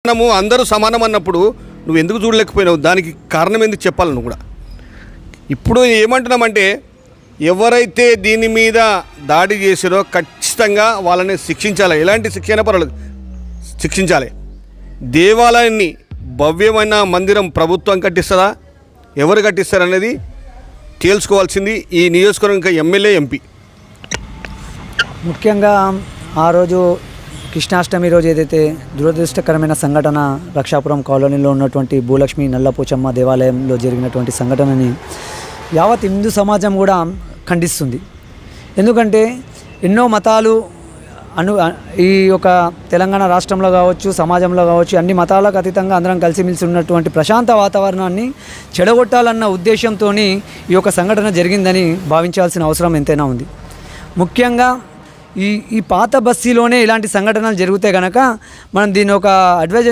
మనము అందరూ సమానం అన్నప్పుడు నువ్వు ఎందుకు చూడలేకపోయినావు? దానికి కారణం ఎందుకు చెప్పాలి నువ్వు కూడా? ఇప్పుడు ఏమంటున్నామంటే ఎవరైతే దీని మీద దాడి చేసారో ఖచ్చితంగా వాళ్ళని శిక్షించాలి. ఎలాంటి శిక్ష అయినా పర్వాలేదు, శిక్షించాలి. దేవాలయాన్ని భవ్యమైన మందిరం ప్రభుత్వం కట్టిస్తుందా, ఎవరు కట్టిస్తారనేది తేల్చుకోవాల్సింది ఈ నియోజకవర్గం ఎమ్మెల్యే, ఎంపీ. ముఖ్యంగా ఆ రోజు కృష్ణాష్టమి రోజు ఏదైతే దురదృష్టకరమైన సంఘటన రక్షాపురం కాలనీలో ఉన్నటువంటి భూలక్ష్మి నల్లపోచమ్మ దేవాలయంలో జరిగినటువంటి సంఘటనని యావత్ హిందూ సమాజం కూడా ఖండిస్తుంది. ఎందుకంటే ఎన్నో మతాలు ఈ యొక్క తెలంగాణ రాష్ట్రంలో కావచ్చు, సమాజంలో కావచ్చు, అన్ని మతాలకు అతీతంగా అందరం కలిసిమెలిసి ఉన్నటువంటి ప్రశాంత వాతావరణాన్ని చెడగొట్టాలన్న ఉద్దేశంతో ఈ యొక్క సంఘటన జరిగిందని భావించాల్సిన అవసరం ఎంతైనా ఉంది. ముఖ్యంగా ఈ పాత బస్తీలోనే ఇలాంటి సంఘటనలు జరిగితే కనుక మనం దీని ఒక అడ్వైజ్